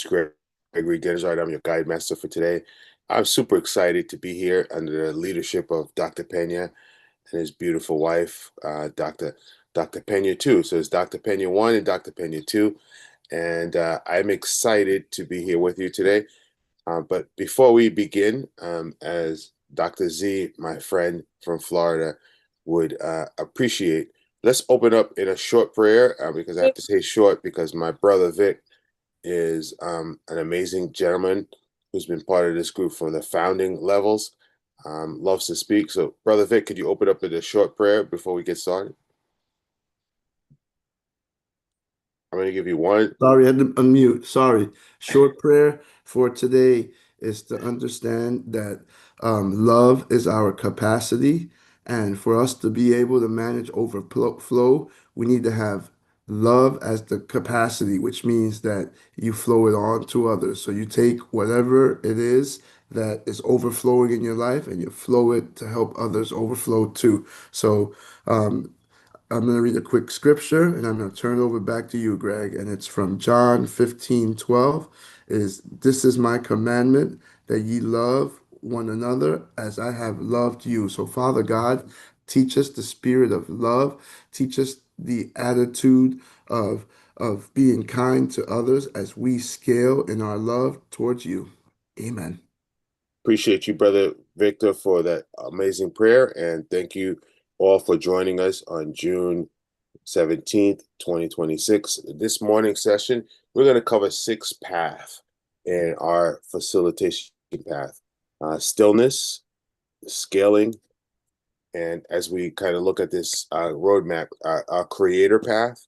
Gregory DENIZARD. I'm your guide master for today. I'm super excited to be here under the leadership of Dr. Pena and his beautiful wife, Dr. Pena 2. So it's Dr. Pena 1 and Dr. Pena 2. And I'm excited to be here with you today. But before we begin, as Dr. Z, my friend from Florida, would appreciate, let's open up in a short prayer because I have to say short because my brother Vic is an amazing gentleman who's been part of this group from the founding levels, loves to speak. So, Brother Vic, could you open up with a short prayer before we get started? I'm going to give you one. Sorry, I had to unmute. Sorry. Short prayer for today is to understand that love is our capacity. And for us to be able to manage overflow, we need to have love as the capacity, which means that you flow it on to others. So you take whatever it is that is overflowing in your life and you flow it to help others overflow too. So, um, I'm going to read a quick scripture and I'm going to turn it over back to you, Greg. And it's from John 15:12. This is my commandment that ye love one another as I have loved you. So, Father God, teach us the spirit of love. Teach us the attitude of being kind to others as we scale in our love towards you. Amen. Appreciate you, Brother Victor, for that amazing prayer. And thank you all for joining us on June 17th, 2026. This morning session, we're going to cover 6 paths in our facilitation path: stillness, scaling, and as we kind of look at this roadmap, our creator path,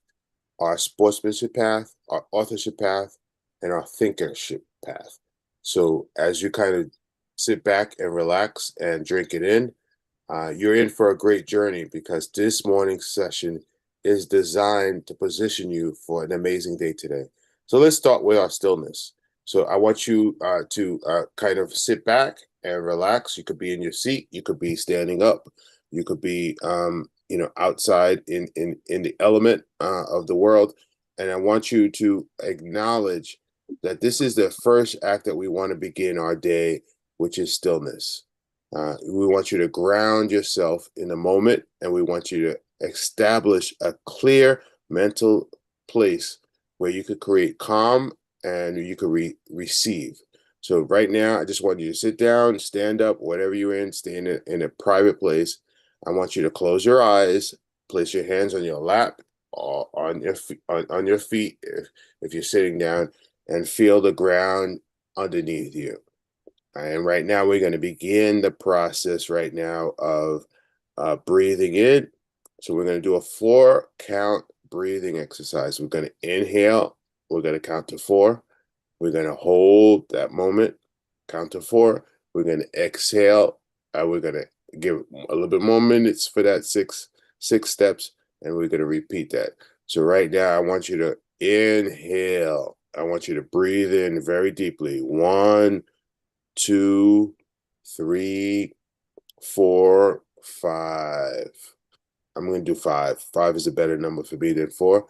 our sportsmanship path, our authorship path, and our thinkership path. So as you kind of sit back and relax and drink it in, you're in for a great journey because this morning's session is designed to position you for an amazing day today. So let's start with our stillness. So I want you to kind of sit back and relax. You could be in your seat. You could be standing up. You could be, outside in the element of the world. And I want you to acknowledge that this is the first act that we want to begin our day, which is stillness. We want you to ground yourself in the moment, and we want you to establish a clear mental place where you could create calm and you could receive. So right now, I just want you to sit down, stand up, whatever you're in, stay in a private place. I want you to close your eyes, place your hands on your lap or on your feet if you're sitting down, and feel the ground underneath you. And right now, we're going to begin the process right now of breathing in. So we're going to do a 4 count breathing exercise. We're going to inhale. We're going to count to 4. We're going to hold that moment, count to 4. We're going to exhale. We're going to give a little bit more minutes for that six steps, and we're going to repeat that. So right now, I want you to inhale. I want you to breathe in very deeply. 1, 2, 3, 4, 5. I'm going to do 5. 5 is a better number for me than 4.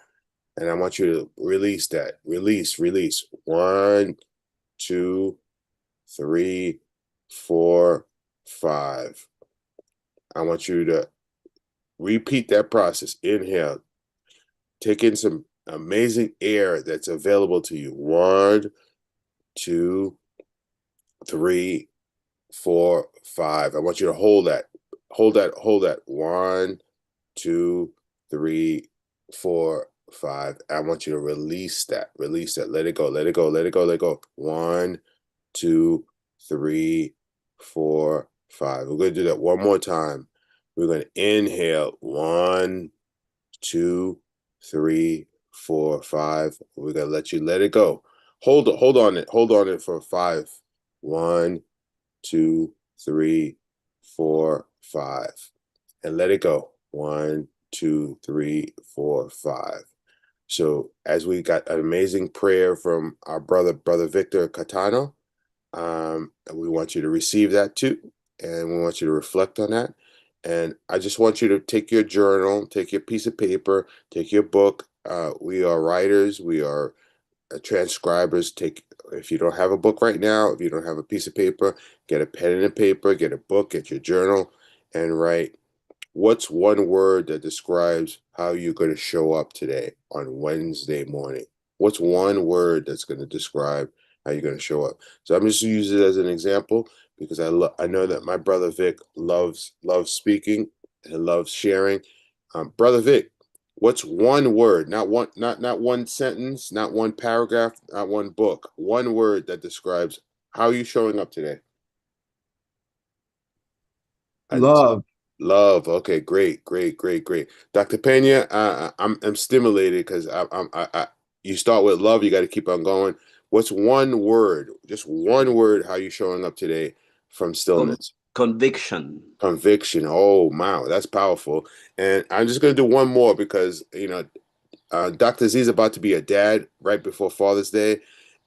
And I want you to release that. Release. 1, 2, 3, 4, 5. I want you to repeat that process. Inhale. Take in some amazing air that's available to you. 1, 2, 3, 4, 5. I want you to hold that. Hold that. 1, 2, 3, 4, 5. I want you to release that. Let it go. 1, 2, 3, 4, 5. We're going to do that one more time. We're going to inhale. 1, 2, 3, 4, 5. We're going to let it go. Hold on it for 5. 1, 2, 3, 4, 5. And let it go. 1, 2, 3, 4, 5. So as we got an amazing prayer from our brother Victor Catano, we want you to receive that too. And we want you to reflect on that. And I just want you to take your journal, take your piece of paper, take your book. We are writers. We are transcribers, if you don't have a book right now, if you don't have a piece of paper, get a pen and a paper, get a book, get your journal, and write, what's one word that describes how you're going to show up today on Wednesday morning? What's one word that's going to describe how you're going to show up? So I'm just using it as an example because I know that my brother Vic loves speaking and loves sharing. Brother Vic, what's one word, not one sentence, not one paragraph, not one book, one word that describes how you showing up today? I just Love. love. Okay, great, great, great, great. Dr. Pena, I'm stimulated because you start with love, you got to keep on going. What's one word, just one word, how you showing up today from stillness? Conviction. Conviction. Oh, wow, that's powerful. And I'm just going to do one more because, Dr. Z is about to be a dad right before Father's Day,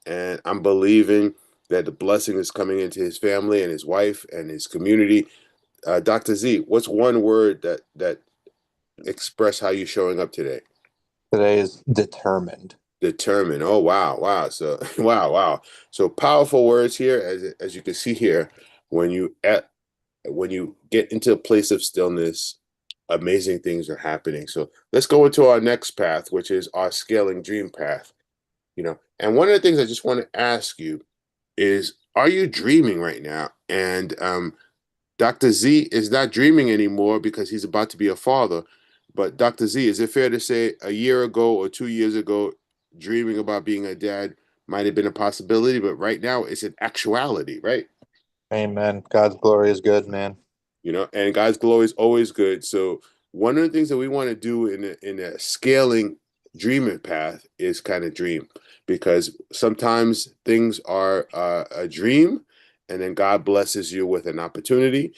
and I'm believing that the blessing is coming into his family and his wife and his community. Dr. Z, what's one word that express how you're showing up today? Today is determined. Determined. Oh, wow, wow. So wow, wow. So powerful words here, as you can see here, when you get into a place of stillness, amazing things are happening. So let's go into our next path, which is our scaling dream path. And one of the things I just want to ask you is, are you dreaming right now? And Dr. Z is not dreaming anymore because he's about to be a father. But Dr. Z, is it fair to say a year ago or 2 years ago, dreaming about being a dad might have been a possibility, but right now it's an actuality, right? Amen. God's glory is good, man. And God's glory is always good. So one of the things that we want to do in a scaling dreaming path is kind of dream, because sometimes things are a dream, and then God blesses you with an opportunity,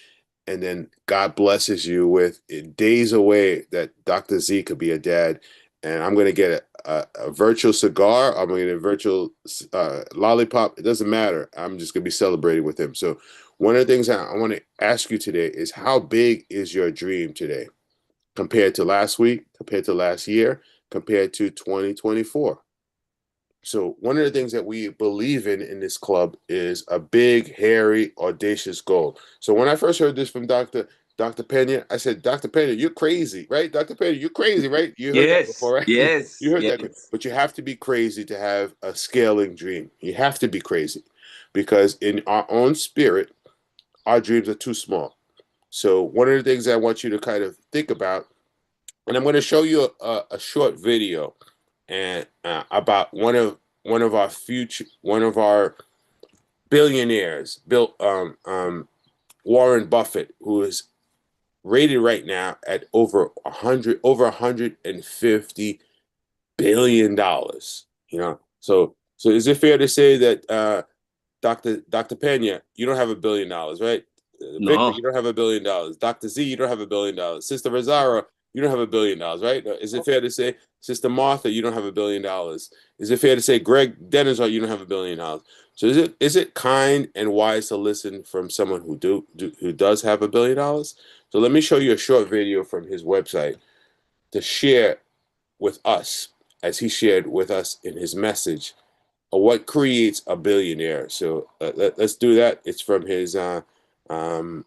and then God blesses you with days away that Dr. Z could be a dad, and I'm going to get a virtual cigar. I'm going to get a virtual lollipop. It doesn't matter. I'm just going to be celebrating with him. So one of the things I want to ask you today is, how big is your dream today compared to last week, compared to last year, compared to 2024? So one of the things that we believe in this club is a big, hairy, audacious goal. So when I first heard this from Dr. Pena, I said, Dr. Pena, you're crazy, right? Dr. Pena, you're crazy, right? You heard that before, Yes, right? You yes, heard that, yes. but you have to be crazy to have a scaling dream. You have to be crazy because in our own spirit, our dreams are too small. So one of the things I want you to kind of think about, and I'm going to show you a short video and about one of our billionaires, Bill Warren Buffett, who is rated right now at over 150 billion dollars. So is it fair to say that Dr. Pena, you don't have $1 billion, right? Victor, No. you don't have $1 billion. Dr. Z, you don't have $1 billion. Sister Rosara, you don't have $1 billion, right? Is it fair to say, Sister Martha, you don't have $1 billion? Is it fair to say, Greg DENIZARD, you don't have $1 billion? So is it kind and wise to listen from someone who does have $1 billion? So let me show you a short video from his website to share with us, as he shared with us in his message, what creates a billionaire. So let's do that. It's from his um,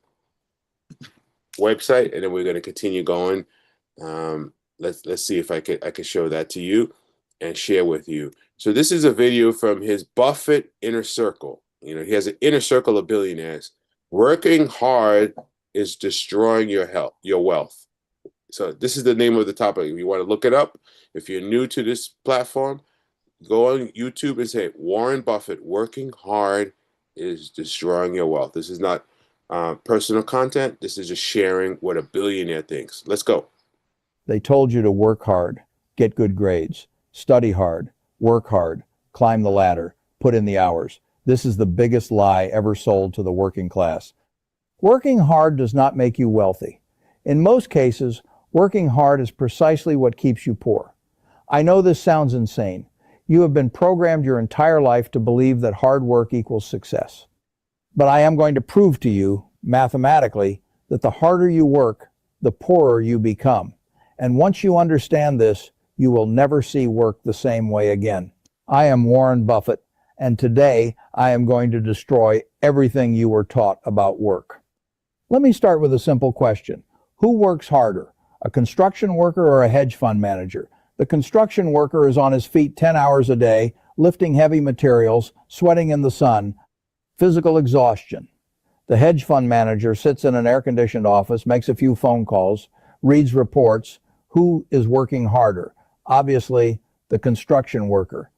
website, and then we're going to continue going. Let's see if I could show that to you and share with you. So this is a video from his Buffett inner circle. He has an inner circle of billionaires. Working hard is destroying your wealth. So this is the name of the topic. If you want to look it up, if you're new to this platform, go on YouTube and say, Warren Buffett, working hard is destroying your wealth. This is not personal content. This is just sharing what a billionaire thinks. Let's go. They told you to work hard, get good grades, study hard, work hard, climb the ladder, put in the hours. This is the biggest lie ever sold to the working class. Working hard does not make you wealthy. In most cases, working hard is precisely what keeps you poor. I know this sounds insane. You have been programmed your entire life to believe that hard work equals success. But I am going to prove to you, mathematically, that the harder you work, the poorer you become. And once you understand this, you will never see work the same way again. I am Warren Buffett, and today I am going to destroy everything you were taught about work. Let me start with a simple question. Who works harder, a construction worker or a hedge fund manager? The construction worker is on his feet 10 hours a day, lifting heavy materials, sweating in the sun, physical exhaustion. The hedge fund manager sits in an air-conditioned office, makes a few phone calls, reads reports. Who is working harder? Obviously, the construction worker.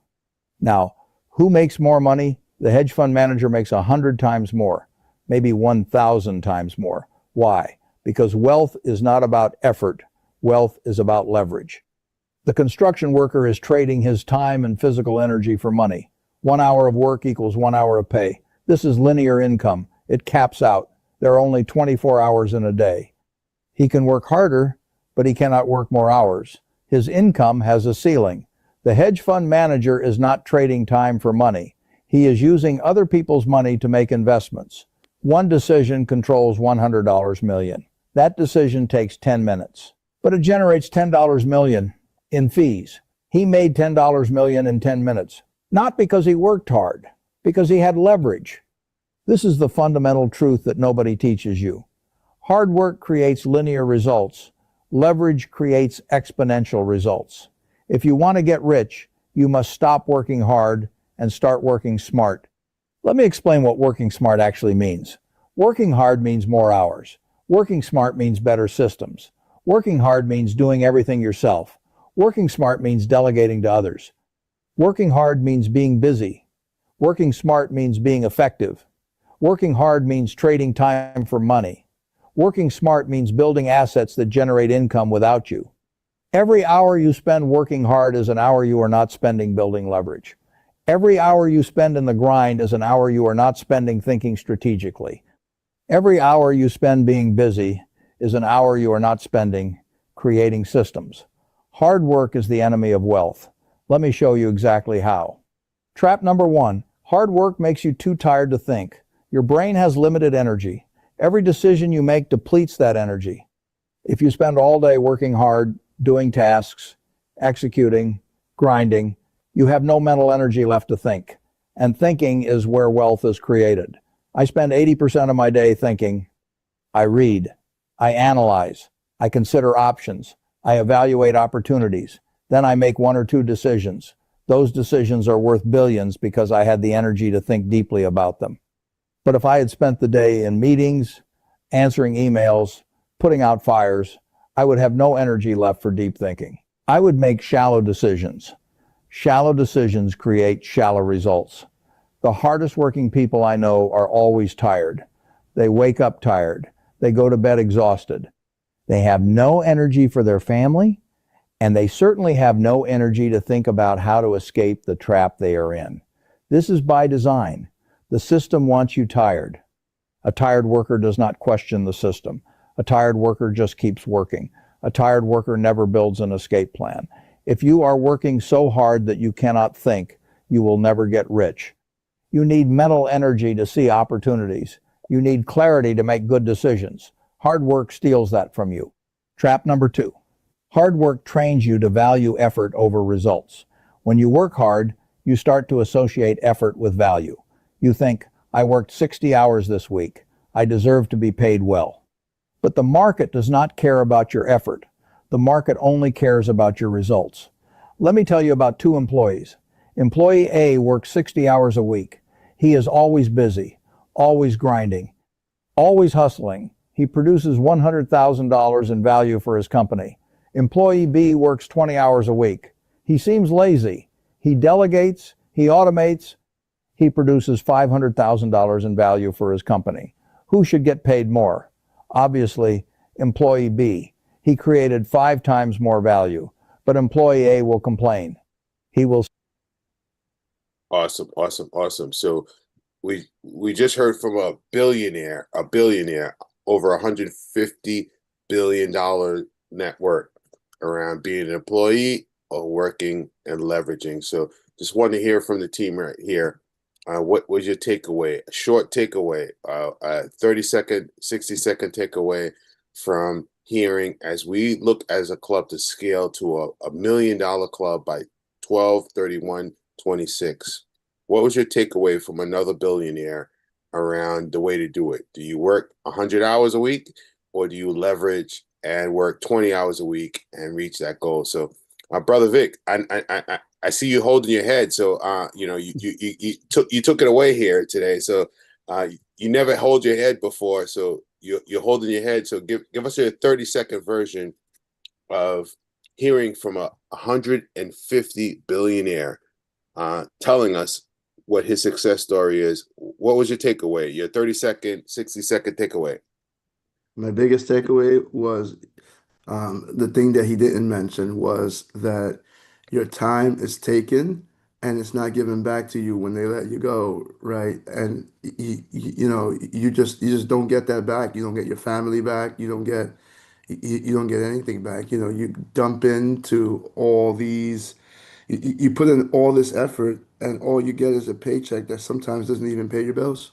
Now, who makes more money? The hedge fund manager makes 100 times more, maybe 1,000 times more. Why? Because wealth is not about effort. Wealth is about leverage. The construction worker is trading his time and physical energy for money. 1 hour of work equals 1 hour of pay. This is linear income. It caps out. There are only 24 hours in a day. He can work harder, but he cannot work more hours. His income has a ceiling. The hedge fund manager is not trading time for money. He is using other people's money to make investments. One decision controls $100 million. That decision takes 10 minutes, but it generates $10 million in fees. He made $10 million in 10 minutes, not because he worked hard, because he had leverage. This is the fundamental truth that nobody teaches you. Hard work creates linear results. Leverage creates exponential results. If you want to get rich, you must stop working hard and start working smart. Let me explain what working smart actually means. Working hard means more hours. Working smart means better systems. Working hard means doing everything yourself. Working smart means delegating to others. Working hard means being busy. Working smart means being effective. Working hard means trading time for money. Working smart means building assets that generate income without you. Every hour you spend working hard is an hour you are not spending building leverage. Every hour you spend in the grind is an hour you are not spending thinking strategically. Every hour you spend being busy is an hour you are not spending creating systems. Hard work is the enemy of wealth. Let me show you exactly how. Trap number 1. Hard work makes you too tired to think. Your brain has limited energy. Every decision you make depletes that energy. If you spend all day working hard, doing tasks, executing, grinding, you have no mental energy left to think. And thinking is where wealth is created. I spend 80% of my day thinking. I read. I analyze. I consider options. I evaluate opportunities. Then I make 1 or 2 decisions. Those decisions are worth billions because I had the energy to think deeply about them. But if I had spent the day in meetings, answering emails, putting out fires, I would have no energy left for deep thinking. I would make shallow decisions. Shallow decisions create shallow results. The hardest working people I know are always tired. They wake up tired. They go to bed exhausted. They have no energy for their family, and they certainly have no energy to think about how to escape the trap they are in. This is by design. The system wants you tired. A tired worker does not question the system. A tired worker just keeps working. A tired worker never builds an escape plan. If you are working so hard that you cannot think, you will never get rich. You need mental energy to see opportunities. You need clarity to make good decisions. Hard work steals that from you. Trap number 2. Hard work trains you to value effort over results. When you work hard, you start to associate effort with value. You think, I worked 60 hours this week. I deserve to be paid well. But the market does not care about your effort. The market only cares about your results. Let me tell you about 2 employees. Employee A works 60 hours a week. He is always busy, always grinding, always hustling. He produces $100,000 in value for his company. Employee B works 20 hours a week. He seems lazy. He delegates, he automates, he produces $500,000 in value for his company. Who should get paid more? Obviously, employee B. He created 5 times more value, but employee A will complain. He will. Awesome, awesome, awesome. So we just heard from a billionaire, over $150 billion net worth around being an employee or working and leveraging. So just want to hear from the team right here. What was your takeaway? A short takeaway, a 30-second, 60-second takeaway from hearing as we look as a club to scale to a $1 million club by 12/31/2026. 26. What was your takeaway from another billionaire around the way to do it? Do you work 100 hours a week, or do you leverage and work 20 hours a week and reach that goal? So, brother Vic, I see you holding your head. So, you took it away here today. So, you never hold your head before. So you're holding your head. So give us a 30-second version of hearing from a 150 billionaire telling us what his success story is. What was your takeaway? Your 30-second, 60-second takeaway. My biggest takeaway was the thing that he didn't mention was that your time is taken and it's not given back to you when they let you go, right? And you just don't get that back. You don't get your family back. You don't get anything back. You dump into all these, you put in all this effort, and all you get is a paycheck that sometimes doesn't even pay your bills.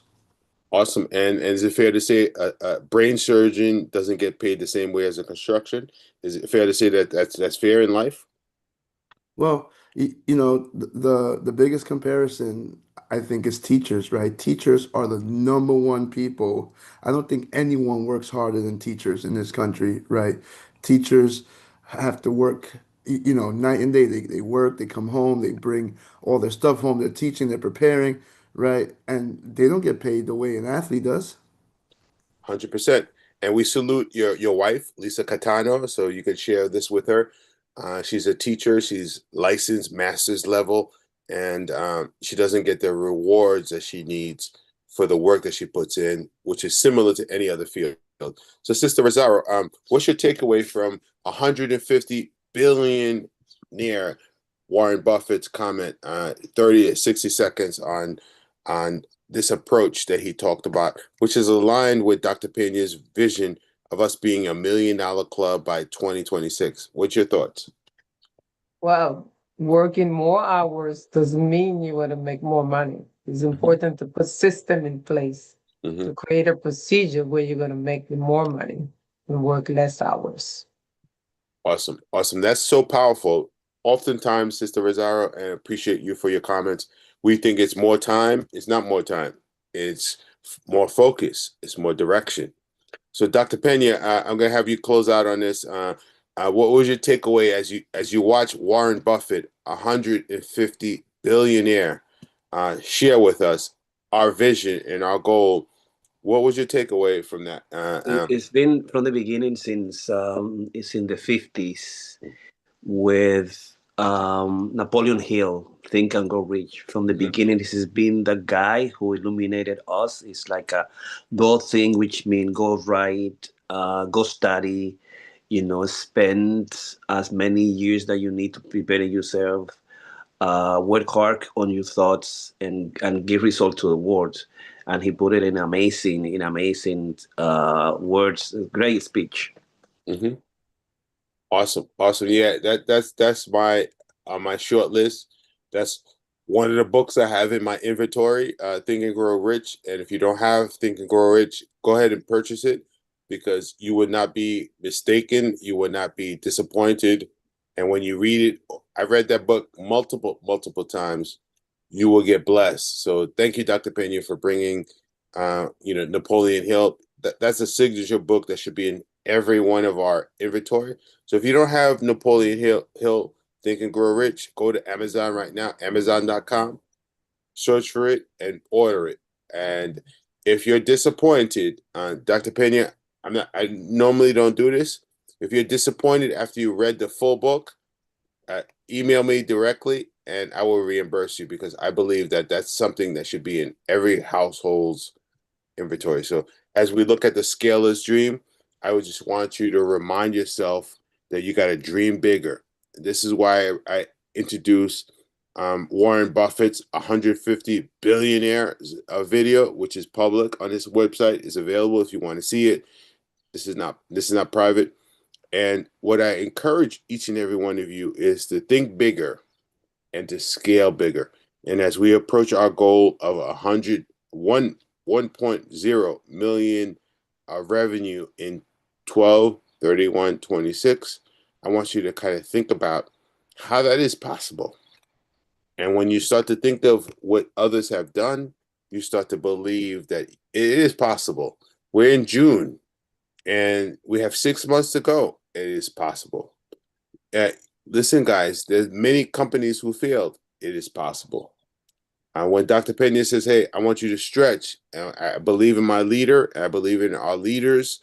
Awesome. And is it fair to say a brain surgeon doesn't get paid the same way as a construction? Is it fair to say that that's fair in life? Well, the biggest comparison I think is teachers, right? Teachers are the number one people. I don't think anyone works harder than teachers in this country, right? Teachers have to work, night and day. They work, they come home, they bring all their stuff home, they're teaching, they're preparing, right? And they don't get paid the way an athlete does. 100%. And we salute your wife, Lisa Catano, so you can share this with her. She's a teacher. She's licensed master's level, and she doesn't get the rewards that she needs for the work that she puts in, which is similar to any other field. So, Sister Rosario, what's your takeaway from 150 billion near Warren Buffett's comment, 30 to 60 seconds on this approach that he talked about, which is aligned with Dr. Pena's vision of us being $1 million club by 2026. What's your thoughts? Well, working more hours doesn't mean you're going to make more money. It's important to put system in place Mm-hmm. to create a procedure where you're going to make more money and work less hours. Awesome. Awesome. That's so powerful. Oftentimes, Sister Rosario, and I appreciate you for your comments, we think it's more time. It's not more time. It's more focus. It's more direction. So, Dr. Pena, I'm going to have you close out on this. What was your takeaway as you watch Warren Buffett, 150 billionaire, share with us our vision and our goal? What was your takeaway from that? It's been from the beginning since it's in the 50s with Napoleon Hill, Think and Go Rich. From the beginning, this has been the guy who illuminated us. It's like a go thing, which means go right, go study, spend as many years that you need to prepare yourself, work hard on your thoughts and give result to the world. And he put it in amazing words. Great speech. Mm-hmm. Awesome, awesome. Yeah, that's my my short list. That's one of the books I have in my inventory. Think and Grow Rich. And if you don't have Think and Grow Rich, go ahead and purchase it because you would not be mistaken. You would not be disappointed. And when you read it, I read that book multiple times. You will get blessed. So thank you, Dr. Pena, for bringing, Napoleon Hill. That's a signature book that should be in every one of our inventory. So if you don't have Napoleon Hill Think and Grow Rich, go to Amazon right now, Amazon.com, search for it and order it. And if you're disappointed, Dr. Pena, I normally don't do this. If you're disappointed after you read the full book, email me directly and I will reimburse you because I believe that that's something that should be in every household's inventory. So as we look at the Scaler's Dream, I would just want you to remind yourself that you got to dream bigger. This is why I introduced Warren Buffett's 150 billionaire video, which is public on his website. Is available if you want to see it. This is not private. And what I encourage each and every one of you is to think bigger and to scale bigger. And as we approach our goal of 1.0 million revenue in 12/31/26, I want you to kind of think about how that is possible. And when you start to think of what others have done, you start to believe that it is possible. We're in June and we have 6 months to go. It is possible. Uh, Listen, guys, there's many companies who failed. It is possible. When Dr. Pena says, hey, I want you to stretch, I believe in my leader, I believe in our leaders,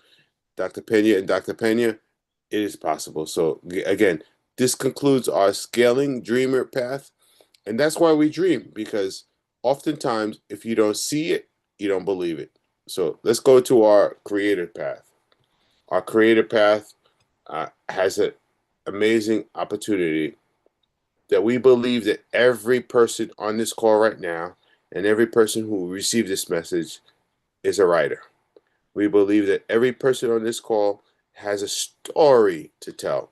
Dr. Pena and Dr. Pena, it is possible. So, again, this concludes our scaling dreamer path. And that's why we dream, because oftentimes, if you don't see it, you don't believe it. So, let's go to our creator path. Our creator path has an amazing opportunity that we believe that every person on this call right now and every person who received this message is a writer. We believe that every person on this call has a story to tell.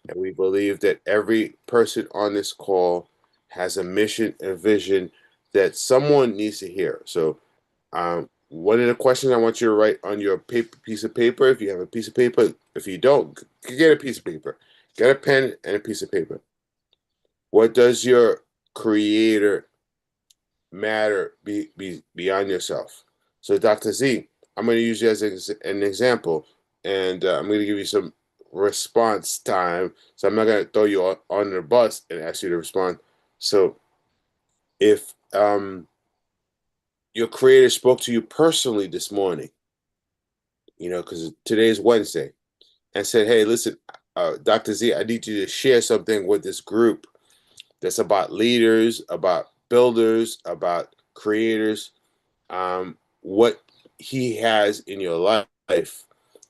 And we believe that every person on this call has a mission and vision that someone needs to hear. So, one of the questions I want you to write on your piece of paper, if you have a piece of paper, if you don't, get a piece of paper, get a pen and a piece of paper. What does your creator matter beyond yourself? So, Dr. Z, I'm going to use you as an example, and I'm going to give you some response time. So, I'm not going to throw you on the bus and ask you to respond. So, if your creator spoke to you personally this morning, because today is Wednesday, and said, hey, listen, Dr. Z, I need you to share something with this group that's about leaders, about builders, about creators, what he has in your life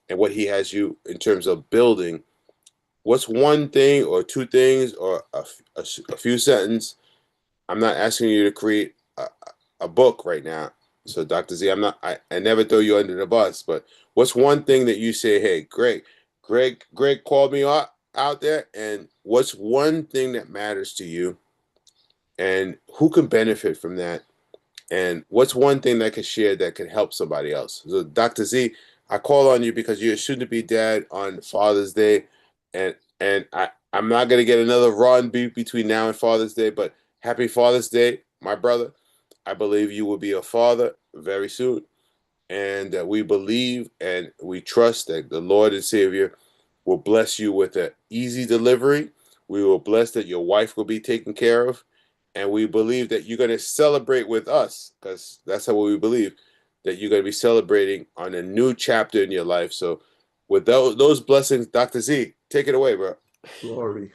and what he has you in terms of building. What's one thing or two things or a few sentences? I'm not asking you to create a book right now. So Dr. Z, I never throw you under the bus, but what's one thing that you say, hey, Greg called me out there, and what's one thing that matters to you and who can benefit from that? And what's one thing that could share that could help somebody else? So, Dr. Z, I call on you because you're a soon-to-be dad on Father's Day, and I'm not gonna get another run between now and Father's Day, but happy Father's Day, my brother. I believe you will be a father very soon, and we believe and we trust that the Lord and Savior will bless you with an easy delivery. We will bless that your wife will be taken care of. And we believe that you're going to celebrate with us, because that's how we believe that you're going to be celebrating on a new chapter in your life. So, with those blessings, Dr. Z, take it away, bro. Glory.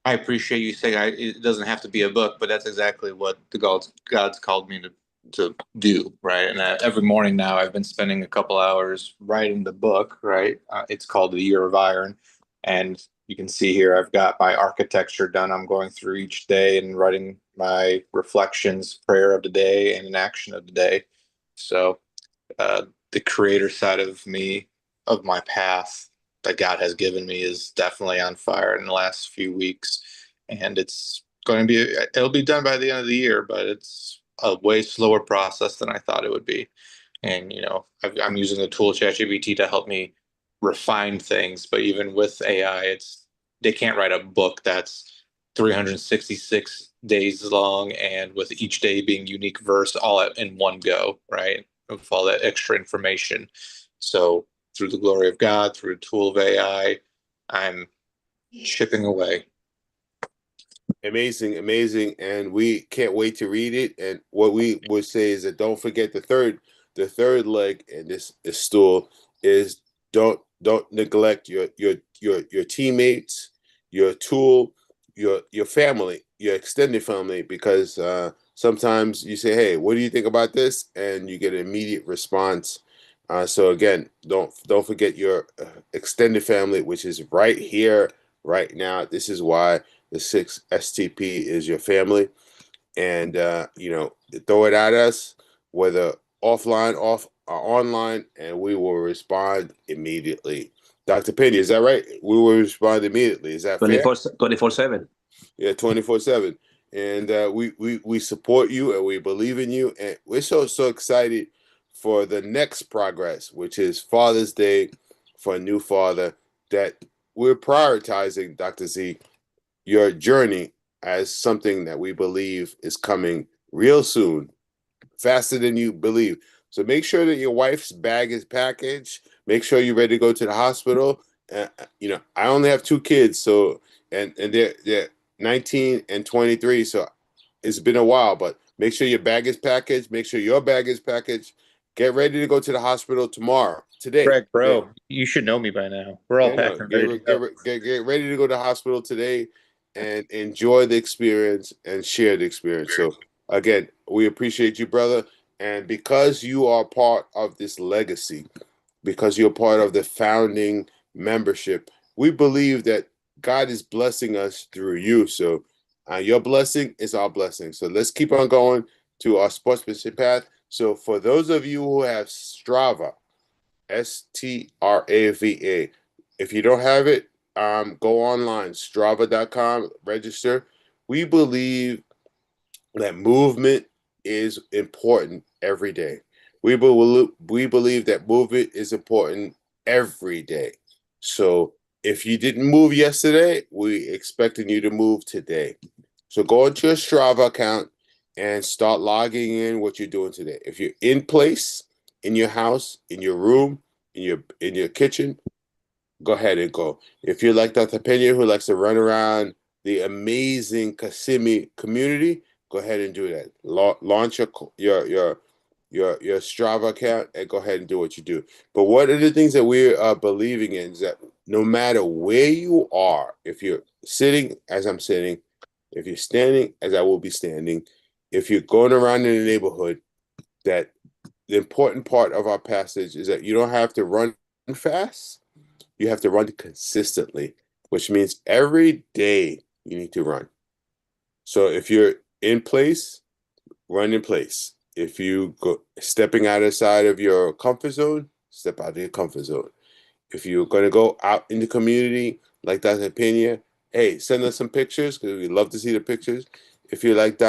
I appreciate you saying it doesn't have to be a book, but that's exactly what God's called me to do, right? And every morning now, I've been spending a couple hours writing the book, right? It's called The Year of Iron, and you can see here I've got my architecture done. I'm going through each day and writing my reflections, prayer of the day, and an action of the day. So the creator side of me, of my path that God has given me, is definitely on fire in the last few weeks. And it'll be done by the end of the year, but it's a way slower process than I thought it would be. And, I'm using the tool ChatGPT to help me refine things. But even with AI, they can't write a book that's 366 days long and with each day being unique verse all in one go, right? With all that extra information. So through the glory of God, through a tool of AI, I'm chipping away. Amazing, amazing, and we can't wait to read it. And what we would say is that don't forget the third leg in this stool is don't neglect your teammates, your tool, your family, your extended family, because sometimes you say, "Hey, what do you think about this?" and you get an immediate response. So again, don't forget your extended family, which is right here, right now. This is why the 6 STP is your family, and throw it at us, whether offline, off or online, and we will respond immediately. Dr. Penny, is that right? We will respond immediately. Is that fair? 24/7. Yeah, 24/7. And we support you and we believe in you, and we're so excited for the next progress, which is Father's Day for a new father. That we're prioritizing, Dr. Z, your journey as something that we believe is coming real soon, faster than you believe. So make sure that your wife's bag is packaged. Make sure you're ready to go to the hospital. I only have 2 kids, so and they're 19 and 23, so it's been a while. But make sure your bag is packaged. Make sure your bag is packaged. Get ready to go to the hospital today. Greg, bro, you should know me by now. We're all Yeah, no, packed and ready to go. get ready to go to the hospital today and enjoy the experience and share the experience. So again, we appreciate you, brother. And because you are part of this legacy, because you're part of the founding membership, we believe that God is blessing us through you. So your blessing is our blessing. So let's keep on going to our sportsmanship path. So for those of you who have Strava, Strava. If you don't have it, go online, strava.com, register. We believe that movement is important every day. We believe that movement is important every day. So if you didn't move yesterday, we expecting you to move today. So go into your Strava account and start logging in what you're doing today. If you're in place, in your house, in your room, in your kitchen, go ahead and go. If you're like Dr. Pena, who likes to run around the amazing Kissimmee community, go ahead and do that. Launch your Strava account and go ahead and do what you do. But one of the things that we are believing in is that no matter where you are, if you're sitting as I'm sitting, if you're standing as I will be standing, if you're going around in the neighborhood, that the important part of our passage is that you don't have to run fast. You have to run consistently, which means every day you need to run. So if you're in place, run in place. If you go stepping outside of your comfort zone, step out of your comfort zone. If you're going to go out in the community, like Dr. Pena, hey, send us some pictures because we'd love to see the pictures. If you're like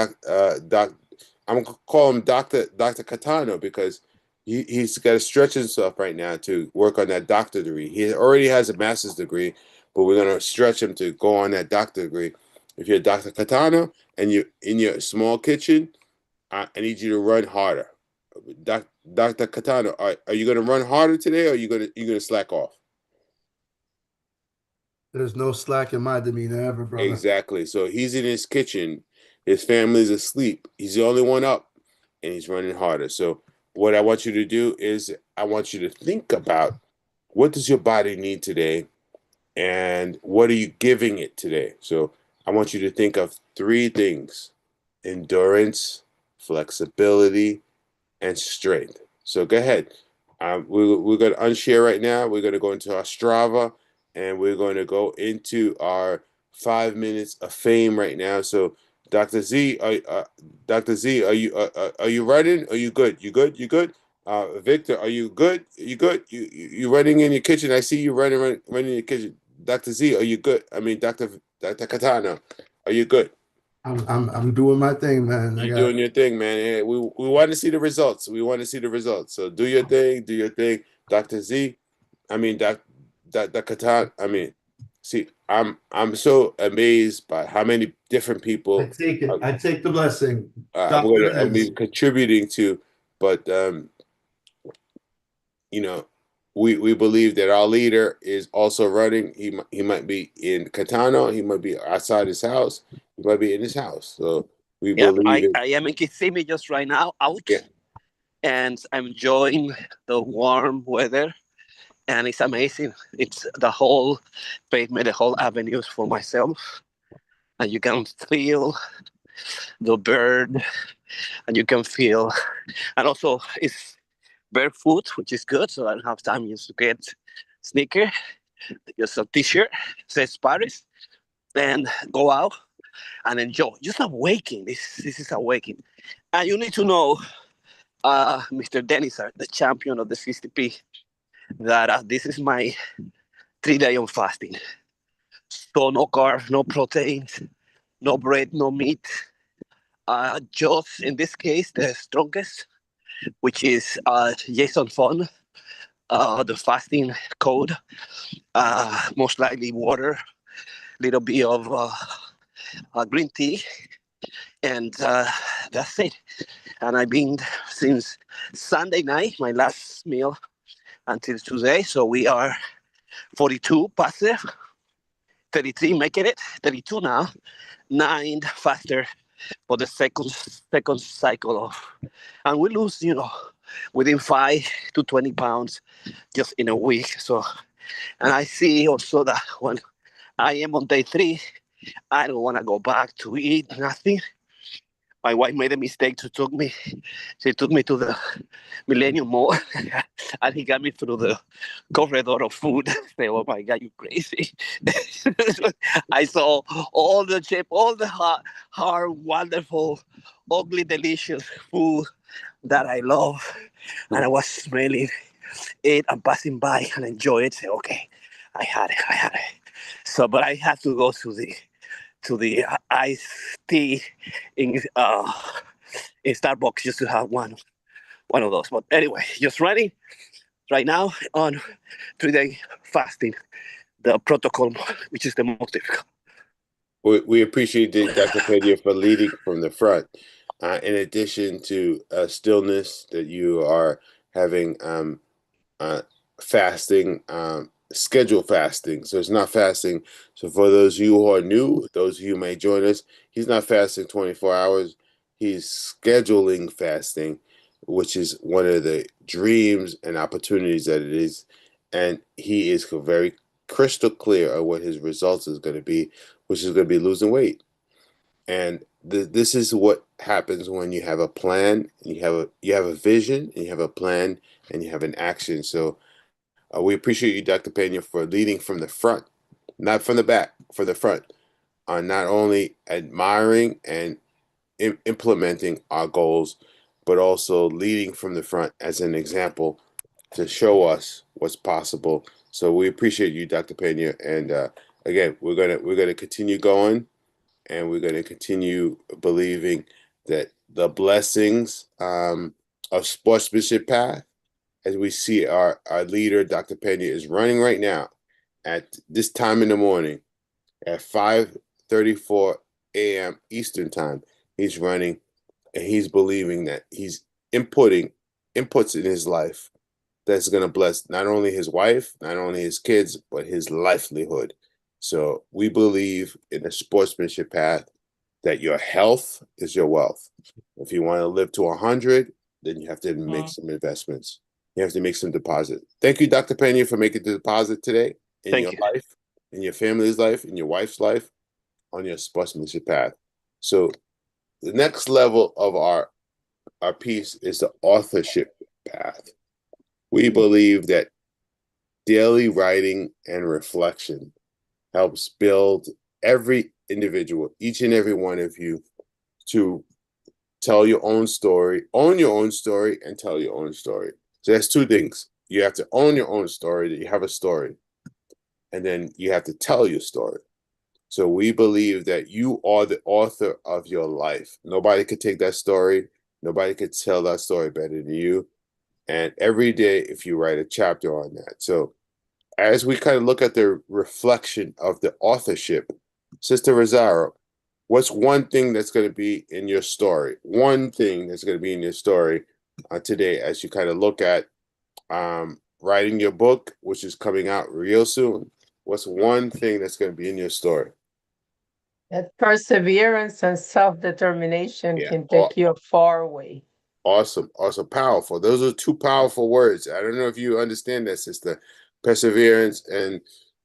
I'm gonna call him Dr. Catano because he's got to stretch himself right now to work on that doctor degree. He already has a master's degree, but we're gonna stretch him to go on that doctor degree. If you're Dr. Catano and you're in your small kitchen, I need you to run harder. Dr. Catano, are you gonna run harder today, or are you gonna slack off? There's no slack in my demeanor ever, brother. Exactly. So he's in his kitchen. His family's asleep. He's the only one up, and he's running harder. So what I want you to do is I want you to think about what does your body need today, and what are you giving it today. So I want you to think of 3 things: endurance, flexibility, and strength. So go ahead. We're going to unshare right now. We're going to go into our Strava, and we're going to go into our 5 minutes of fame right now. So, Dr. Z, Dr. Z, are you running? Are you good? You good? You good? Victor, are you good? You good? You running in your kitchen? I see you running in your kitchen. Dr. Z, are you good? I mean, Dr. Katana, are you good? I'm doing my thing, man. You're doing your thing, man. Yeah, we want to see the results. We want to see the results. So do your thing. Do your thing, Dr. Z. I mean, Dr. Katan. I mean, see, I'm so amazed by how many different I people take it. I take the blessing. I'm contributing to. But we believe that our leader is also running. He might be in Catano. He might be outside his house. He might be in his house. So we Yeah, believe it. I am in Kissimmee just right now, out, Yeah. and I'm enjoying the warm weather, and it's amazing. It's the whole pavement, the whole avenues for myself, and you can feel the bird, and you can feel, and also it's barefoot, which is good, so I don't have time just to get sneaker, just a t-shirt, says Paris, and go out and enjoy. Just awaken. This is awakening. And you need to know, Mr. DENIZARD, the champion of the 60p, that this is my 3-day on fasting. So no carbs, no proteins, no bread, no meat. Just in this case, the strongest, which is Jason Fun, the fasting code. Most likely water, little bit of green tea, and that's it. And I've been since Sunday night, my last meal until today. So we are 42 passive, 33 making it, 32 now, 9 faster for the second cycle of, and we lose, within 5 to 20 pounds just in a week. So, and I see also that when I am on day 3, I don't want to go back to eat nothing. My wife made a mistake to took me. She took me to the Millennium Mall, and he got me through the corridor of food. Say, oh my God, you crazy! I saw all the chip, all the hard, wonderful, ugly, delicious food that I love, and I was smelling it and passing by and enjoy it. Say, okay, I had it. So, but I had to go to the iced tea in Starbucks just to have one of those. But anyway, just running right now on 3-day fasting, the protocol, which is the most difficult. We appreciate Dr. Pena for leading from the front. In addition to stillness, that you are having fasting, scheduled fasting. So it's not fasting. So for those of you who are new, those of you who may join us, he's not fasting 24 hours. He's scheduling fasting, which is one of the dreams and opportunities that it is. And he is very crystal clear of what his results is going to be, which is going to be losing weight. And this is what happens when you have a plan, you have a vision, and you have a plan, and you have an action. So we appreciate you, Dr. Pena, for leading from the front, not from the back, for the front, on not only admiring and implementing our goals, but also leading from the front as an example to show us what's possible. So we appreciate you, Dr. Pena, and again, we're gonna continue going, and we're gonna continue believing that the blessings of Sportsmanship Path, as we see our leader, Dr. Pena, is running right now at this time in the morning at 5:34 a.m. Eastern time. He's running, and he's believing that he's inputs in his life that's going to bless not only his wife, not only his kids, but his livelihood. So we believe in a sportsmanship path that your health is your wealth. If you want to live to 100, then you have to make some investments. You have to make some deposit. Thank you, Dr. Pena, for making the deposit today in Thank your you. life, in your family's life, in your wife's life, on your sportsmanship path. So the next level of our piece is the authorship path. We believe that daily writing and reflection helps build every individual, each and every one of you, to tell your own story, own your own story, and tell your own story. So that's two things. You have to own your own story, that you have a story, and then you have to tell your story. So we believe that you are the author of your life. Nobody could take that story. Nobody could tell that story better than you. And every day, if you write a chapter on that. So as we kind of look at the reflection of the authorship, Sister Rosario, what's one thing that's going to be in your story? One thing that's going to be in your story today, as you kind of look at writing your book, which is coming out real soon. What's one thing that's going to be in your story? That perseverance and self-determination Yeah. can take you a far way. Awesome. Powerful. Those are two powerful words. I don't know if you understand that, sister. Perseverance and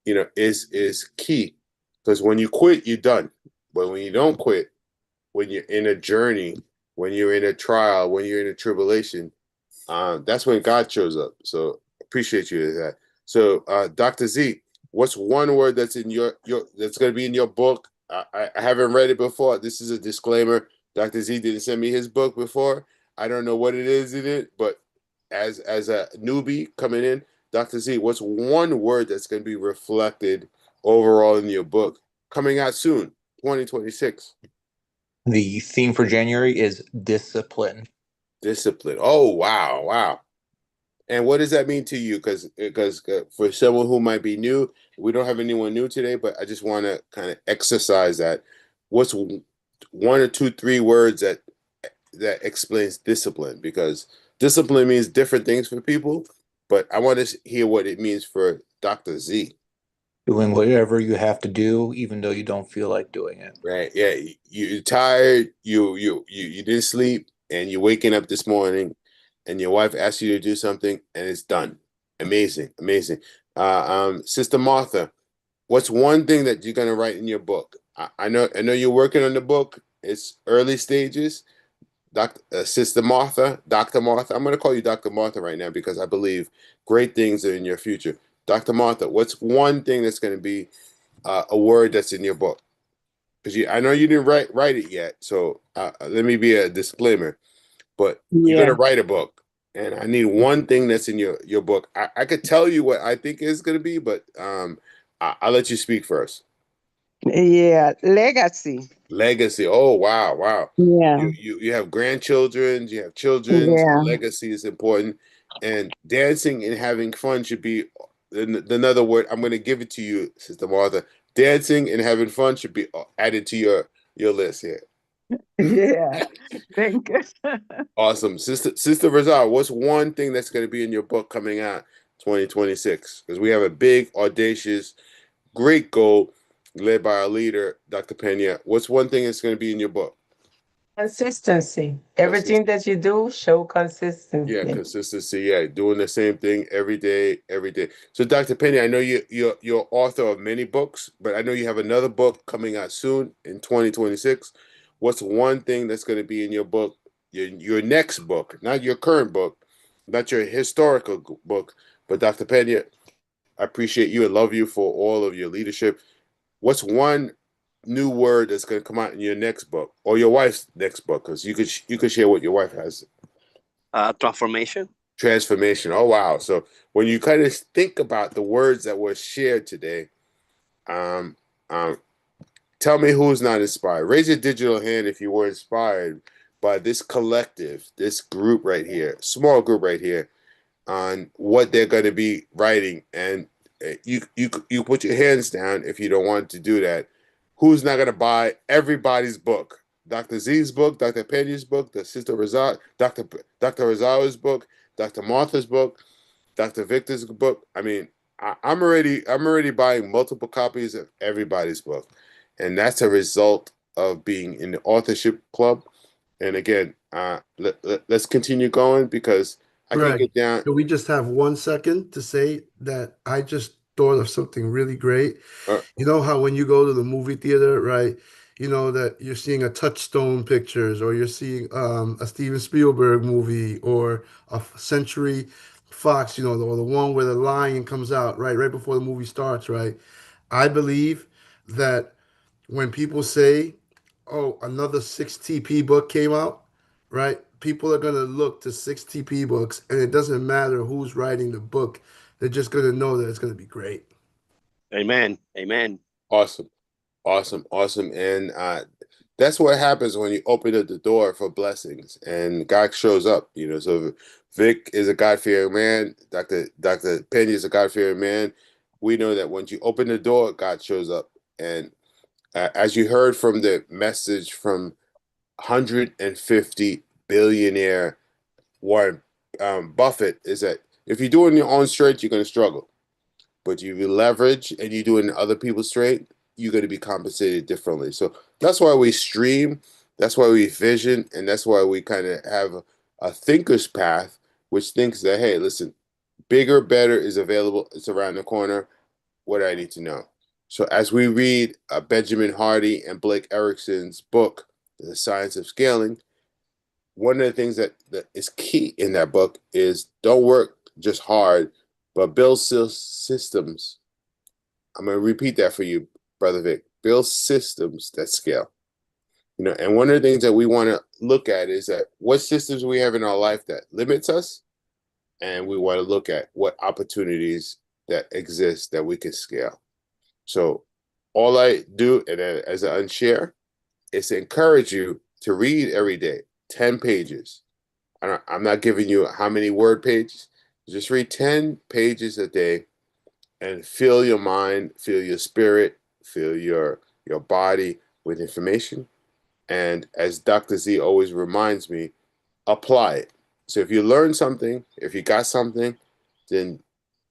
is key, because when you quit, you're done. But when you don't quit, when you're in a journey, when you're in a trial, when you're in a tribulation, that's when God shows up. So appreciate you for that. So Dr. Z, what's one word that's in your that's going to be in your book? I haven't read it before. This is a disclaimer. Dr. Z didn't send me his book before. I don't know what it is in it, but as a newbie coming in, Dr. Z, what's one word that's going to be reflected overall in your book coming out soon, 2026? The theme for January is discipline. Discipline. Oh, wow. And what does that mean to you? Because for someone who might be new, we don't have anyone new today, but I just want to kind of exercise that. what's one or two, three words that explains discipline? Because discipline means different things for people, but I want to hear what it means for Dr. Z. Doing whatever you have to do, even though you don't feel like doing it. Right? Yeah, you're tired. You didn't sleep, and you're waking up this morning, and your wife asks you to do something, and it's done. Amazing, amazing. Sister Martha, what's one thing that you're gonna write in your book? I know you're working on the book. It's early stages. Sister Martha, Dr. Martha. I'm gonna call you Dr. Martha right now because I believe great things are in your future. Dr. Martha, what's one thing that's gonna be a word that's in your book? Because I know you didn't write it yet, so let me be a disclaimer. But you're Yeah. gonna write a book, and I need one thing that's in your book. I could tell you what I think it's gonna be, but I'll let you speak first. Yeah, legacy. Legacy. Oh wow, wow. Yeah, You have grandchildren, you have children. yeah, Legacy is important, and dancing and having fun should be another word. I'm going to give it to you, Sister Martha. Dancing and having fun should be added to your list here. yeah. Thank you. Awesome, Sister Rizal. What's one thing that's going to be in your book coming out 2026? Because we have a big, audacious, great goal led by our leader, Dr. Pena. What's one thing that's going to be in your book? Consistency. Everything that you do, show Yeah, consistency. consistency. Yeah, doing the same thing every day, every day. So, Dr. Penny, I know you're author of many books, but I know you have another book coming out soon in 2026. What's one thing that's going to be in your book, your next book, not your current book, not your historical book, but Dr. Penny, I appreciate you and love you for all of your leadership. What's one new word that's going to come out in your next book or your wife's next book? Because you could share what your wife has. Transformation. Transformation. Oh wow! So when you kind of think about the words that were shared today, um, um, tell me who's not inspired. Raise your digital hand if you were inspired by this collective, this group right here, small group right here, on what they're going to be writing. And you put your hands down if you don't want to do that. Who's not going to buy everybody's book? Dr. Z's book, Dr. Pena's book, the Sister Rizal, Dr. Rizal's book, Dr. Martha's book, Dr. Victor's book. I mean, I'm already buying multiple copies of everybody's book, and that's a result of being in the authorship club. And again, let's continue going because I can Greg, get down. can we just have 1 second to say that I just thought of something really great? Uh, You know how when you go to the movie theater, right? You know that you're seeing a Touchstone Pictures or you're seeing a Steven Spielberg movie or a Century Fox, you know, or the one where the lion comes out, right before the movie starts, right? I believe that when people say, "Oh, another 6TP book came out," right? People are going to look to 6TP books, and it doesn't matter who's writing the book. They're just going to know that it's going to be great. Amen. Amen. awesome, awesome, awesome, and that's what happens when you open up the door for blessings and God shows up. You know, so Vic is a God-fearing man. Dr. Penny is a God-fearing man. We know that once you open the door, God shows up. And as you heard from the message from 150 billionaire Warren Buffett, is that if you're doing your own strength, you're going to struggle. But if you leverage and you do it in other people's strength, you're going to be compensated differently. So that's why we stream, that's why we vision, and that's why we kind of have a thinker's path, which thinks that, hey, listen, bigger, better is available. It's around the corner. What do I need to know? So as we read Benjamin Hardy and Blake Erickson's book, The Science of Scaling, one of the things that is key in that book is don't work just hard, but build systems. I'm going to repeat that for you, Brother Vic. Build systems that scale. You know, and one of the things that we want to look at is that what systems we have in our life that limits us, and we want to look at what opportunities that exist that we can scale. So all I do, and as I unshare, is to encourage you to read every day, 10 pages. I'm not giving you how many word pages. Just read 10 pages a day and fill your mind, fill your spirit, fill your body with information. And as Dr. Z always reminds me, apply it. So if you learn something, if you got something, then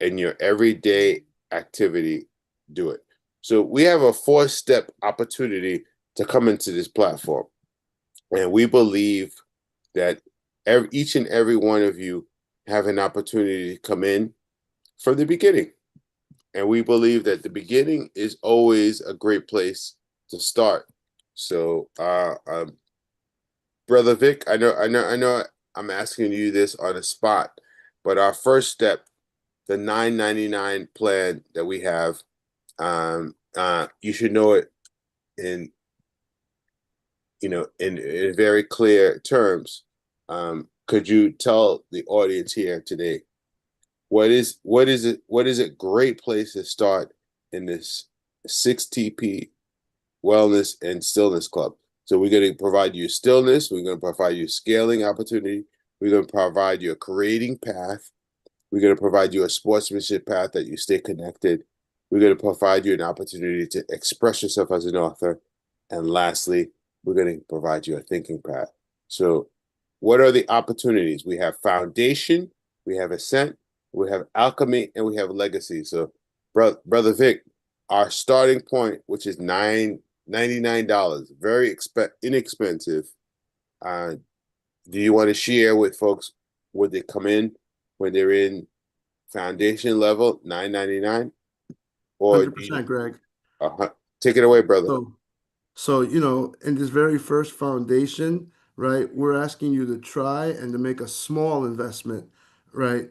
in your everyday activity, do it. So we have a 4-step opportunity to come into this platform. And we believe that each and every one of you have an opportunity to come in from the beginning. And we believe that the beginning is always a great place to start. So, Brother Vic, I know I'm asking you this on the spot, but our first step, the $9.99 plan that we have, you should know it in in very clear terms. Could you tell the audience here today what is a great place to start in this 6TP Wellness and Stillness Club? So we're going to provide you stillness. We're going to provide you scaling opportunity. We're going to provide you a creating path. We're going to provide you a sportsmanship path that you stay connected. We're going to provide you an opportunity to express yourself as an author. And lastly, we're going to provide you a thinking path. So what are the opportunities? We have foundation, we have ascent, we have alchemy, and we have legacy. So Brother Vic, our starting point, which is $99, very inexpensive. Do you want to share with folks would they come in when they're in foundation level, $9.99, or 100%, Greg. take it away, brother? So, in this very first foundation, right, we're asking you to try and to make a small investment, right?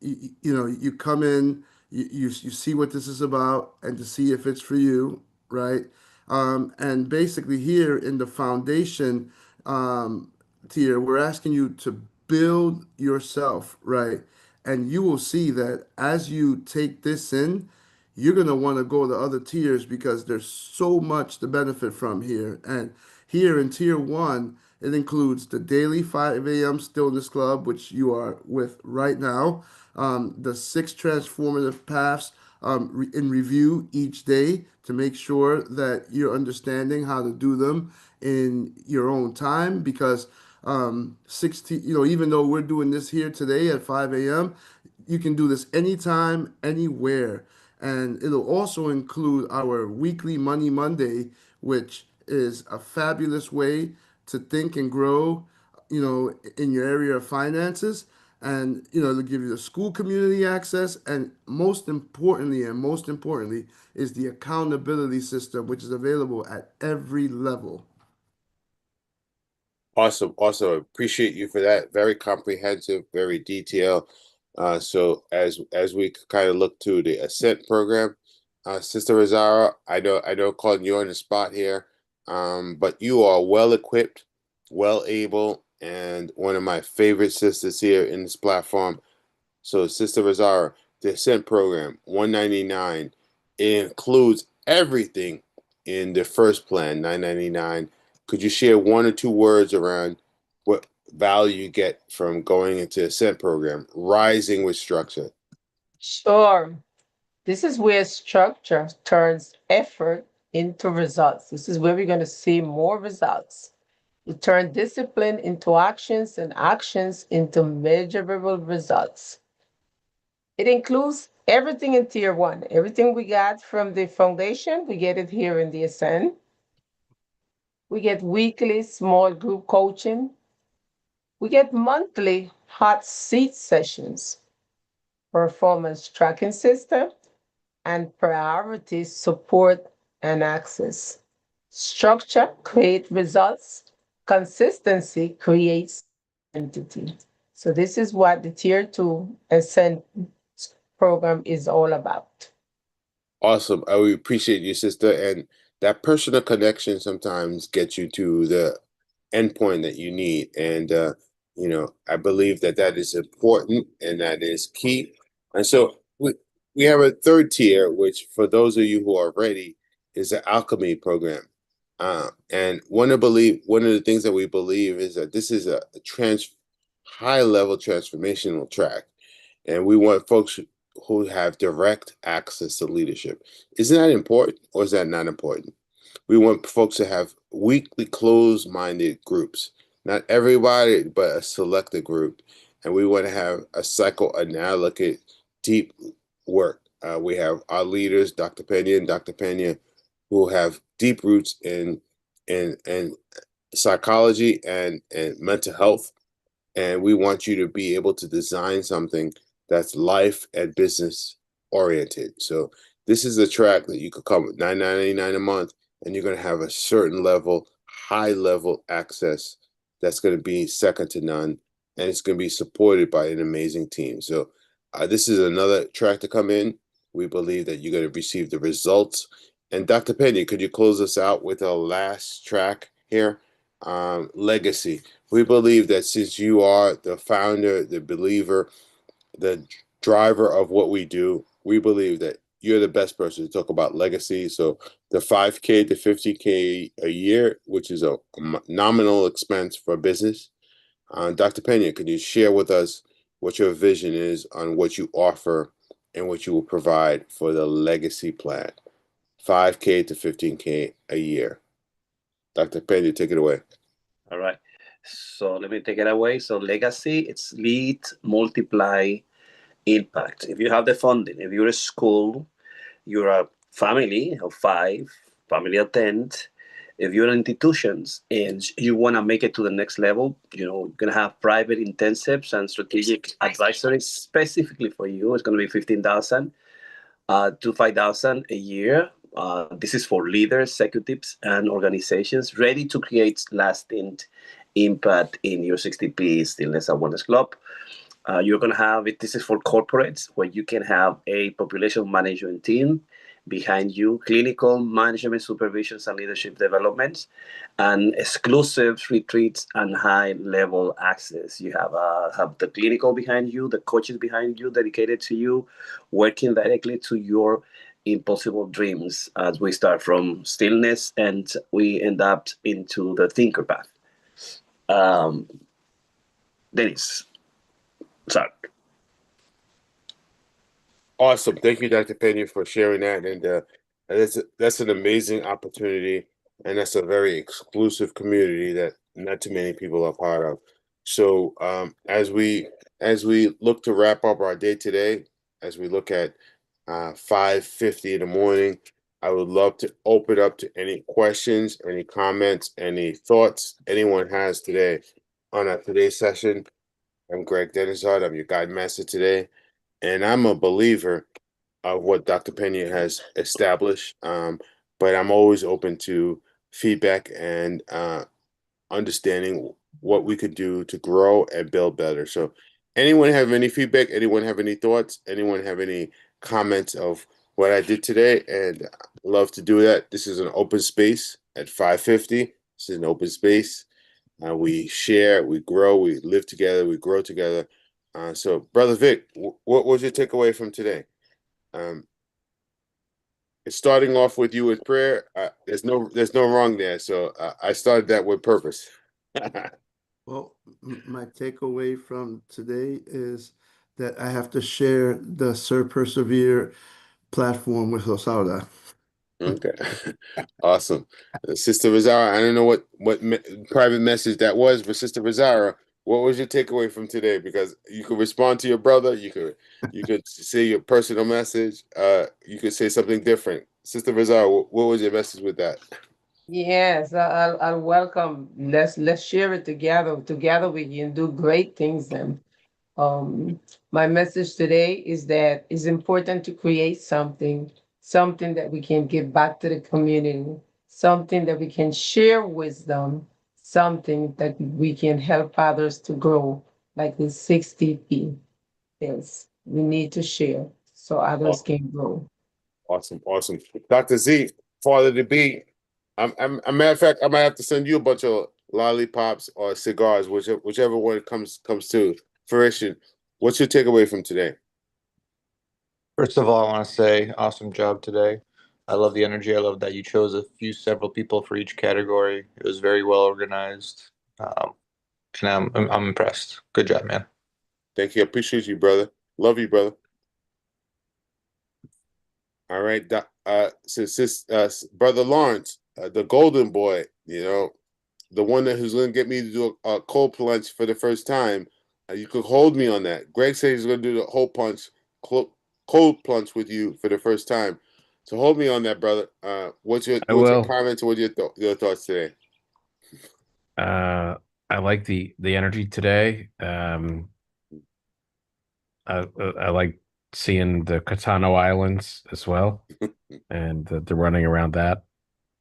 You come in, you see what this is about and to see if it's for you, right? And basically here in the foundation tier, we're asking you to build yourself, right? And you will see that as you take this in, you're going to want to go to other tiers because there's so much to benefit from here. And here in tier one, it includes the daily 5 a.m. Stillness Club, which you are with right now, the 6 transformative paths in review each day to make sure that you're understanding how to do them in your own time because 60, even though we're doing this here today at 5 a.m., you can do this anytime, anywhere. And it'll also include our weekly Money Monday, which is a fabulous way to think and grow, in your area of finances. And, it'll give you the school community access. And most importantly, is the accountability system, which is available at every level. Awesome. Appreciate you for that. Very comprehensive, very detailed. So as we kind of look to the Ascent program, Sister Rosario, I know calling you on the spot here, but you are well equipped, well able, and one of my favorite sisters here in this platform. So Sister Rosario, the Ascent program, $199, it includes everything in the first plan, $999. Could you share 1 or 2 words around what value you get from going into Ascent program, rising with structure? Sure. This is where structure turns effort into results. This is where we're going to see more results. You turn discipline into actions and actions into measurable results. It includes everything in tier one. Everything we got from the foundation, we get it here in the Ascend. We get weekly small group coaching. We get monthly hot seat sessions, performance tracking system, and priority support and access. Structure creates results. Consistency creates identity. So this is what the Tier 2 Ascent program is all about. Awesome. I would appreciate you, sister. And that personal connection sometimes gets you to the endpoint that you need. And, I believe that is important and that is key. And so we have a third tier, which for those of you who are ready, is the alchemy program. And one of the things that we believe is that this is a high level transformational track. And we want folks who have direct access to leadership. Isn't that important or is that not important? we want folks to have weekly closed-minded groups. Not everybody, but a selected group. And we want to have a psychoanalytic deep work. We have our leaders, Dr. Pena and Dr. Pena, who have deep roots in psychology and mental health. And we want you to be able to design something that's life and business oriented. So this is a track that you could come with $9.99 a month, and you're going to have a certain level, high level access that's going to be second to none, and it's going to be supported by an amazing team. So this is another track to come in. We believe that you're going to receive the results. And Dr. Pena, could you close us out with a last track here? Legacy. We believe that since you are the founder, the believer, the driver of what we do, we believe that you're the best person to talk about legacy. So the 5K to 50K a year, which is a nominal expense for a business. Dr. Pena, could you share with us what your vision is on what you offer and what you will provide for the legacy plan? 5K to 15K a year. Dr. Pena, take it away. All right. So let me take it away. So legacy, it's lead, multiply, impact. If you have the funding, if you're a school, you're a family of 5, family of 10. If you're institutions and you want to make it to the next level, you're going to have private intensives and strategic advisory specifically for you. It's going to be 15,000 to 5,000 a year. This is for leaders, executives, and organizations ready to create lasting impact in your 60P Stillness and Wellness Club. You're going to have it. This is for corporates where you can have a population management team behind you, clinical management supervisions and leadership developments, and exclusive retreats and high-level access. You have the clinical behind you, the coaches behind you, dedicated to you, working directly to your impossible dreams as we start from stillness and we end up into the thinker path. Dennis, sorry. Awesome. Thank you, Dr. Pena, for sharing that. And that's an amazing opportunity. And that's a very exclusive community that not too many people are part of. So as we look to wrap up our day today, as we look at 5:50 in the morning, I would love to open up to any questions, any comments, any thoughts anyone has today on today's session. I'm Greg DENIZARD. I'm your guide master today. And I'm a believer of what Dr. Pena has established, but I'm always open to feedback and understanding what we could do to grow and build better. So anyone have any feedback? Anyone have any thoughts? Anyone have any comments of what I did today? And love to do that. This is an open space at 5:50. This is an open space. We share, we grow, we live together, we grow together. So, Brother Vic, what was your takeaway from today? It's starting off with you with prayer. There's no wrong there. So I started that with purpose. Well, my takeaway from today is that I have to share the Sir Persevere platform with Rosaura. Okay, awesome, Sister Rosara. I don't know what private message that was, but Sister Rosara, what was your takeaway from today? Because you could respond to your brother, you could say your personal message, you could say something different. Sister Rosara, what was your message with that? Yes, I'll welcome. Let's share it together. Together we can do great things. And my message today is that it's important to create something that we can give back to the community, something that we can share wisdom, something that we can help others to grow, like the 60P. Yes, we need to share so others can grow. Awesome. Dr. Z, father to be. A matter of fact, I might have to send you a bunch of lollipops or cigars, whichever one comes to fruition. What's your takeaway from today? First of all, I want to say awesome job today. I love the energy. I love that you chose several people for each category. It was very well organized. And I'm impressed. Good job, man. Thank you. I appreciate you, brother. Love you, brother. All right. Brother Lawrence, the golden boy, the one who's going to get me to do a cold plunge for the first time. You could hold me on that. Greg said he's going to do the cold plunge with you for the first time. So hold me on that, brother. What's your comments? What are your thoughts today? I like the energy today. I like seeing the Katano Islands as well, and the running around that.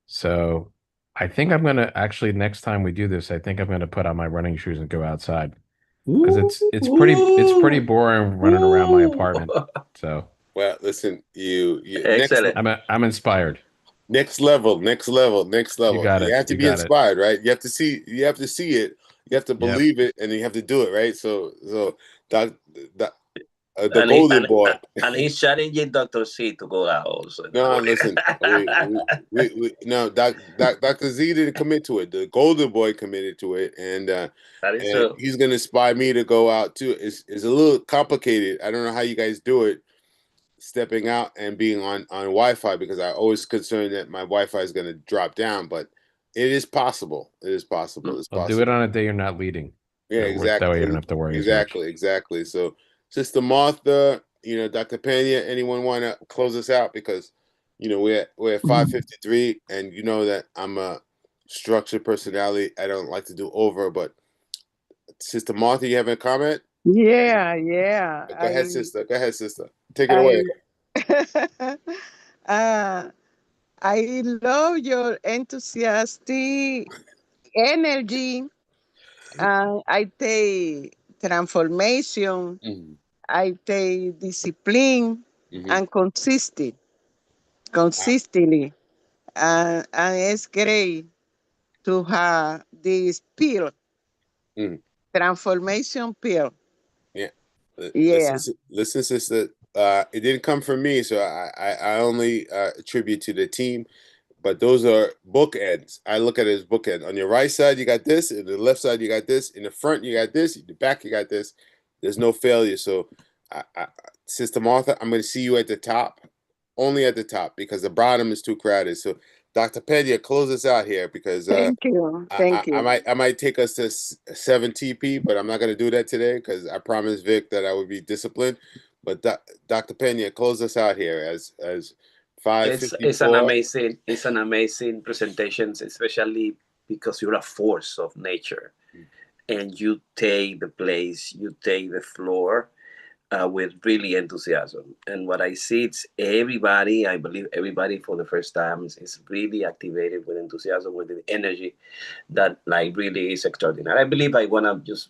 So I think I'm gonna actually, next time we do this, I think I'm gonna put on my running shoes and go outside, because it's pretty boring running around my apartment. So well, listen, you Excellent. I'm inspired. Next level. You got it. You have to be inspired, right? You have to see it. You have to believe it, and you have to do it, right? So the golden boy. And he's challenging Dr. C to go out also. No, listen, no, Dr. Z didn't commit to it. The golden boy committed to it, and that is true. he's gonna inspire me to go out too. It's a little complicated. I don't know how you guys do it, stepping out and being on Wi-Fi, because I always concerned that my Wi-Fi is gonna drop down, but it is possible. It is possible. It's I'll possible. do it on a day you're not leading. Yeah, exactly. That way you don't have to worry Exactly. So, Sister Martha, Dr. Pena, anyone want to close us out? Because, we're at 5:53, and you know that I'm a structured personality. I don't like to do over, but Sister Martha, you have a comment? Yeah. Go ahead, sister. Take it away. I love your enthusiastic energy. I take transformation. Mhm. I take discipline Mhm. and consistently. And it's great to have this pill, transformation pill. Yeah. Yeah. Listen, sister. It didn't come from me, so I only attribute to the team. But those are bookends. I look at it as bookend. On your right side, you got this. In the left side, you got this. In the front, you got this. In the back, you got this. There's no failure. So, Sister Martha, I'm going to see you at the top, only at the top, because the bottom is too crowded. So, Dr. Pena, close us out here, because Thank you. I might take us to 7 TP, but I'm not going to do that today, because I promised Vic that I would be disciplined. But Dr. Pena, close us out here as 5:54. It's an amazing presentations, especially because you're a force of nature, and you take the place, you take the floor with really enthusiasm. And what I see, it's everybody. I believe everybody for the first time is really activated with enthusiasm, with the energy that like really is extraordinary. I believe I want to just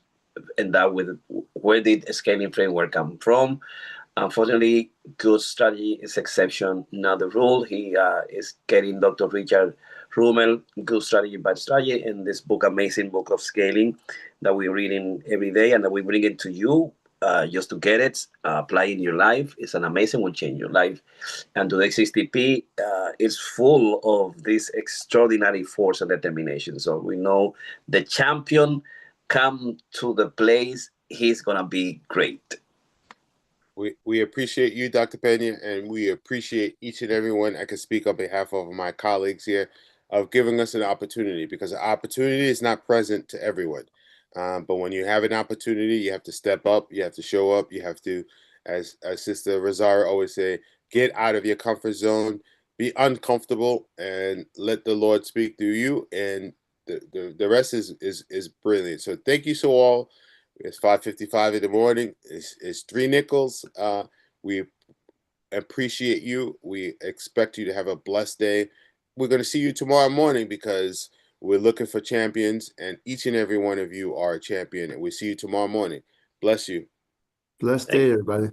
end up with, where did scaling framework come from? Unfortunately, good strategy is exception, not the rule. He is getting Dr. Richard Rummel, Good Strategy, Bad Strategy, in this book, amazing book of scaling that we're reading every day and that we bring it to you just to get it, apply in your life. It's an amazing, will change your life. And today's 60P is full of this extraordinary force and determination. So we know the champion come to the place, he's going to be great. We appreciate you, Dr. Pena, and we appreciate each and every one. I can speak on behalf of my colleagues here, of giving us an opportunity, because the opportunity is not present to everyone. But when you have an opportunity, you have to step up, you have to show up, you have to, as Sister Rosario always say, get out of your comfort zone, be uncomfortable, and let the Lord speak through you. And the rest is brilliant. So thank you so all. It's 5:55 in the morning. It's 3 nickels. We appreciate you. We expect you to have a blessed day. We're going to see you tomorrow morning, because we're looking for champions, and each and every one of you are a champion. And we see you tomorrow morning. Bless you. Blessed day, everybody.